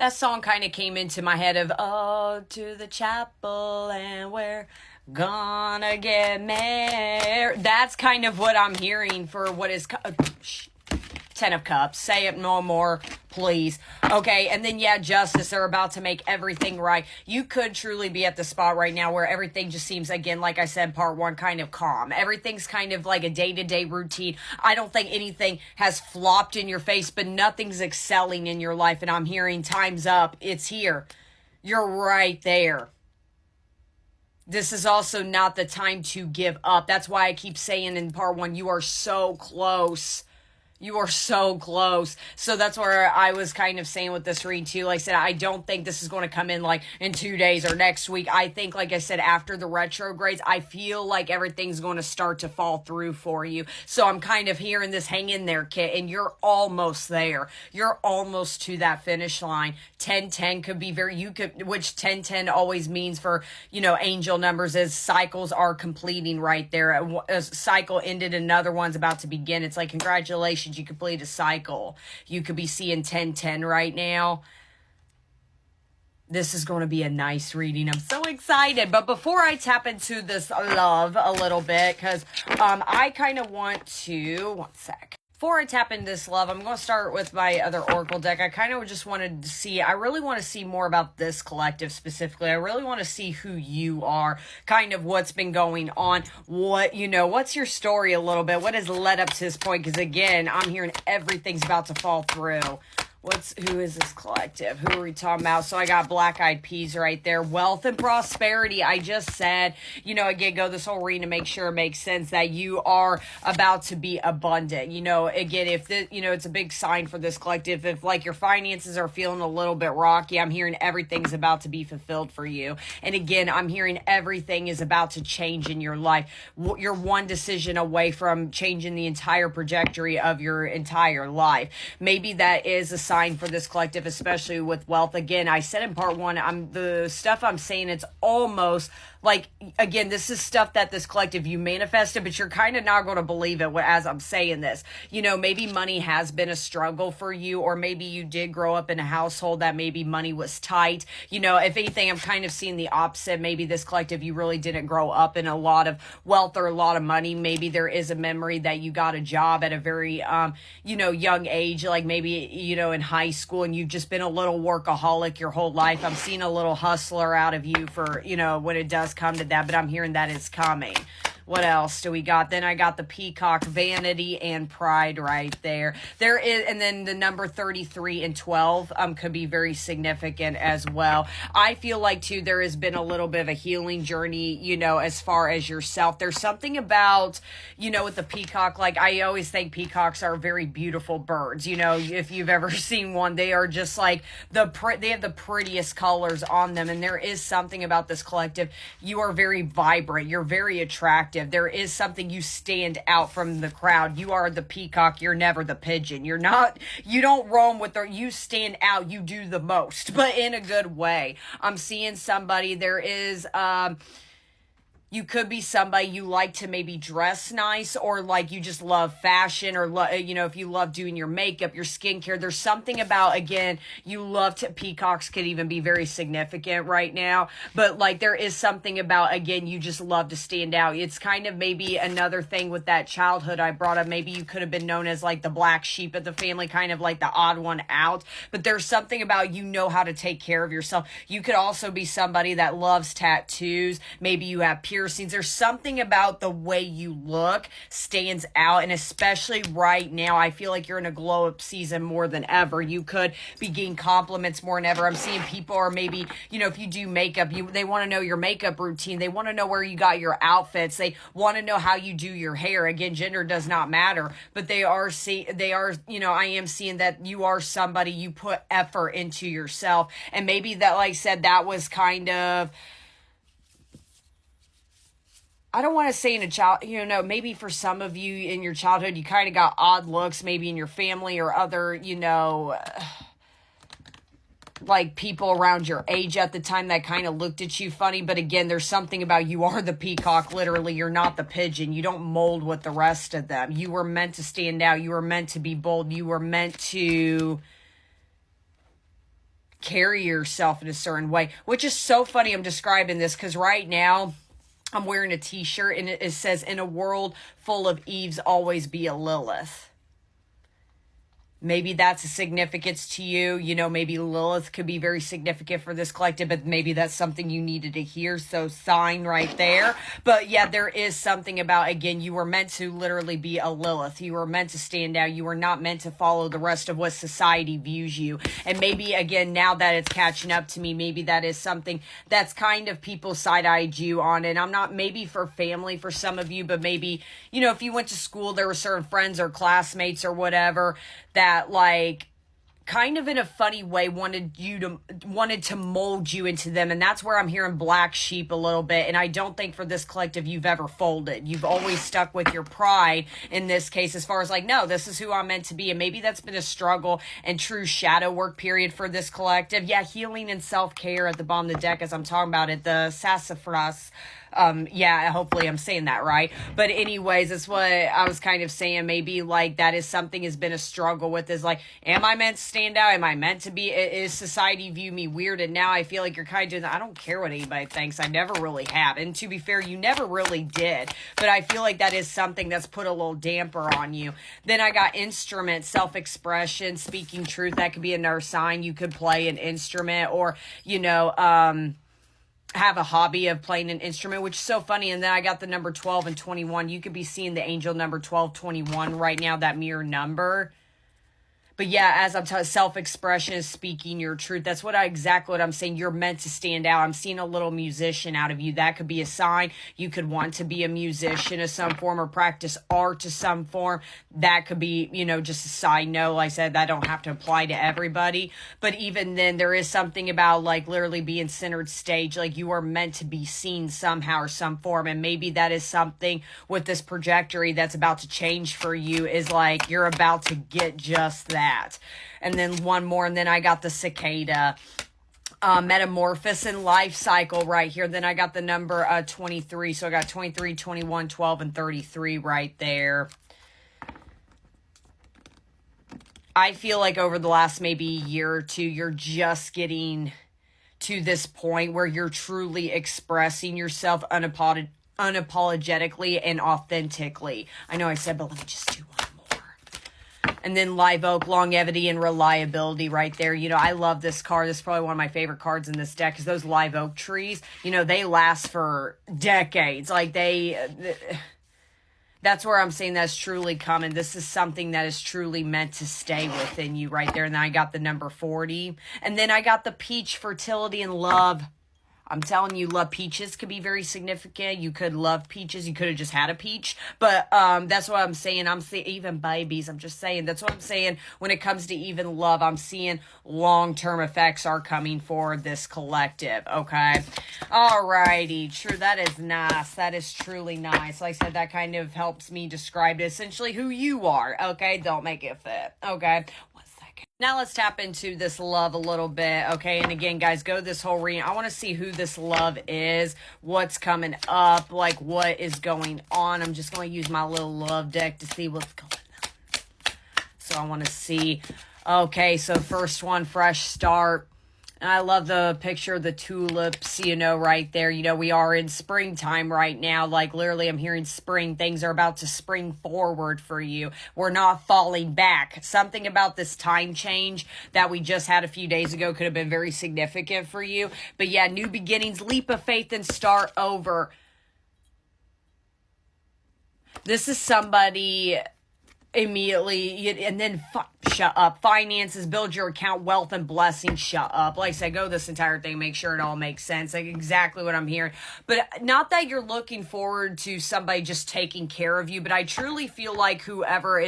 that song kind of came into my head of, oh, to the chapel and we're gonna get married. That's kind of what I'm hearing for what is... Ten of Cups. Say it no more, please. Okay, and then, yeah, Justice. They're about to make everything right. You could truly be at the spot right now where everything just seems, again, like I said, part one, kind of calm. Everything's kind of like a day-to-day routine. I don't think anything has flopped in your face, but nothing's excelling in your life. And I'm hearing time's up. It's here. You're right there. This is also not the time to give up. That's why I keep saying in part one, you are so close. You are so close. So that's where I was kind of saying with this read too. Like I said, I don't think this is going to come in like in 2 days or next week. I think, like I said, after the retrogrades, I feel like everything's going to start to fall through for you. So I'm kind of hearing this hang in there, Kit, and you're almost there. You're almost to that finish line. 10-10 could be which 10-10 always means for, angel numbers is cycles are completing right there. A cycle ended, another one's about to begin. It's like, congratulations. You complete a cycle. You could be seeing 10-10 right now. This is going to be a nice reading. I'm so excited. But before I tap into this love a little bit, because I kind of want to... One sec. Before I tap into this love, I'm going to start with my other Oracle deck. I kind of just wanted to see, I really want to see more about this collective specifically. I really want to see who you are, kind of what's been going on, what's your story a little bit, what has led up to this point, because again, I'm hearing everything's about to fall through. Who is this collective? Who are we talking about? So I got Black Eyed Peas right there. Wealth and prosperity. I just said, again, go this whole reading to make sure it makes sense that you are about to be abundant. Again, if it's a big sign for this collective. If like your finances are feeling a little bit rocky, I'm hearing everything's about to be fulfilled for you. And again, I'm hearing everything is about to change in your life. You're one decision away from changing the entire trajectory of your entire life. Maybe that is a sign for this collective, especially with wealth. Again, I said in part one, the stuff I'm saying, it's almost like, again, this is stuff that this collective you manifested, but you're kind of not going to believe it as I'm saying this. Maybe money has been a struggle for you, or maybe you did grow up in a household that maybe money was tight. If anything, I'm kind of seeing the opposite. Maybe this collective, you really didn't grow up in a lot of wealth or a lot of money. Maybe there is a memory that you got a job at a very, young age, like maybe, in high school, and you've just been a little workaholic your whole life. I'm seeing a little hustler out of you for, when it does come to that, but I'm hearing that it's coming. What else do we got? Then I got the peacock, vanity, and pride right there. There is, and then the number 33 and 12 could be very significant as well. I feel like too there has been a little bit of a healing journey, as far as yourself. There's something about, with the peacock, like I always think peacocks are very beautiful birds. If you've ever seen one, they are just like they have the prettiest colors on them, and there is something about this collective. You are very vibrant. You're very attractive. There is something, you stand out from the crowd. You are the peacock. You're never the pigeon. You don't roam with you stand out. You do the most, but in a good way. I'm seeing somebody, there is, you could be somebody you like to maybe dress nice, or like you just love fashion, or if you love doing your makeup, your skincare. There's something about, again, you love to, peacocks could even be very significant right now, but like there is something about, again, you just love to stand out. It's kind of maybe another thing with that childhood I brought up. Maybe you could have been known as like the black sheep of the family, kind of like the odd one out, but there's something about, how to take care of yourself. You could also be somebody that loves tattoos. Maybe you have piercings. There's something about the way you look stands out, and especially right now, I feel like you're in a glow up season more than ever. You could be getting compliments more than ever. I'm seeing people, or maybe, if you do makeup, they want to know your makeup routine. They want to know where you got your outfits. They want to know how you do your hair. Again, gender does not matter, but I am seeing that you are somebody, you put effort into yourself. And maybe that, like I said, that was kind of, I don't want to say in a child, maybe for some of you in your childhood, you kind of got odd looks, maybe in your family or other, like people around your age at the time that kind of looked at you funny. But again, there's something about, you are the peacock, literally. You're not the pigeon. You don't mold with the rest of them. You were meant to stand out. You were meant to be bold. You were meant to carry yourself in a certain way, which is so funny. I'm describing this because right now I'm wearing a t-shirt and it says, in a world full of Eves, always be a Lilith. Maybe that's a significance to you. You know, maybe Lilith could be very significant for this collective, but maybe that's something you needed to hear. So sign right there. But yeah, there is something about, again, you were meant to literally be a Lilith. You were meant to stand out. You were not meant to follow the rest of what society views you. And maybe, again, now that it's catching up to me, maybe that is something that's kind of people side-eyed you on. And I'm not, maybe for family for some of you, but maybe, you know, if you went to school, there were certain friends or classmates or whatever that, like, kind of in a funny way wanted to mold you into them. And that's where I'm hearing black sheep a little bit. And I don't think for this collective you've ever folded. You've always stuck with your pride in this case, as far as like, no, this is who I'm meant to be. And maybe that's been a struggle and true shadow work period for this collective. Yeah, healing and self-care at the bottom of the deck, as I'm talking about it, the sassafras. Yeah, hopefully I'm saying that right. But anyways, that's what I was kind of saying. Maybe like that is something has been a struggle with, is like, am I meant to stand out? Am I meant to be? Is society view me weird? And now I feel like you're kind of doing, I don't care what anybody thinks. I never really have. And to be fair, you never really did. But I feel like that is something that's put a little damper on you. Then I got instrument, self-expression, speaking truth. That could be another sign. You could play an instrument, or, you know, have a hobby of playing an instrument, which is so funny. And then I got the number 12 and 21. You could be seeing the angel number 1221 right now, that mirror number. But yeah, as I'm telling, self-expression is speaking your truth. That's exactly what I'm saying. You're meant to stand out. I'm seeing a little musician out of you. That could be a sign. You could want to be a musician of some form, or practice art to some form. That could be, you know, just a side note. Like I said, that don't have to apply to everybody. But even then, there is something about like literally being centered stage. Like you are meant to be seen somehow or some form. And maybe that is something with this trajectory that's about to change for you, is like you're about to get just that. And then one more, and then I got the cicada, metamorphosis and life cycle right here. Then I got the number 23. So I got 23, 21, 12, and 33 right there. I feel like over the last maybe year or two, you're just getting to this point where you're truly expressing yourself unapologetically and authentically. I know I said, but let me just do one. And then live oak, longevity and reliability right there. You know, I love this card. This is probably one of my favorite cards in this deck, because those live oak trees, you know, they last for decades. Like that's where I'm saying that's truly coming. This is something that is truly meant to stay within you right there. And then I got the number 40. And then I got the peach, fertility and love. I'm telling you, love, peaches could be very significant. You could love peaches. You could have just had a peach. But that's what I'm saying. I'm seeing even babies. I'm just saying. That's what I'm saying. When it comes to even love, I'm seeing long-term effects are coming for this collective. Okay. Alrighty. True. That is nice. That is truly nice. Like I said, that kind of helps me describe essentially who you are. Okay. Don't make it fit. Okay. Now let's tap into this love a little bit, okay? And again, guys, go this whole reading. I want to see who this love is, what's coming up, like what is going on. I'm just going to use my little love deck to see what's going on. So I want to see, okay, so first one, fresh start. And I love the picture of the tulips, you know, right there. You know, we are in springtime right now. Like, literally, I'm hearing spring. Things are about to spring forward for you. We're not falling back. Something about this time change that we just had a few days ago could have been very significant for you. But yeah, new beginnings, leap of faith, and start over. This is somebody immediately, and then shut up. Finances, build your account, wealth and blessings, shut up. Like I said, go this entire thing, make sure it all makes sense. Like exactly what I'm hearing. But not that you're looking forward to somebody just taking care of you, but I truly feel like whoever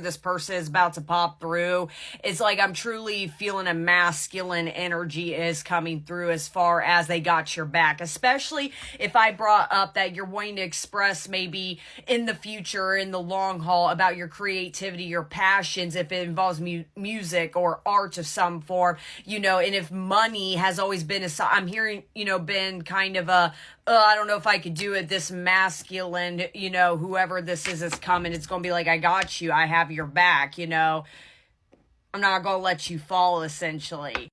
this person is about to pop through, it's like I'm truly feeling a masculine energy is coming through as far as they got your back. Especially if I brought up that you're wanting to express maybe in the future, in the long haul, about your creativity, your passions, if it involves music or art of some form, you know, and if money has always been I'm hearing, you know, been kind of I don't know if I could do it, this masculine, you know, whoever this is coming, it's going to be like, I got you, I have your back, you know, I'm not going to let you fall, essentially.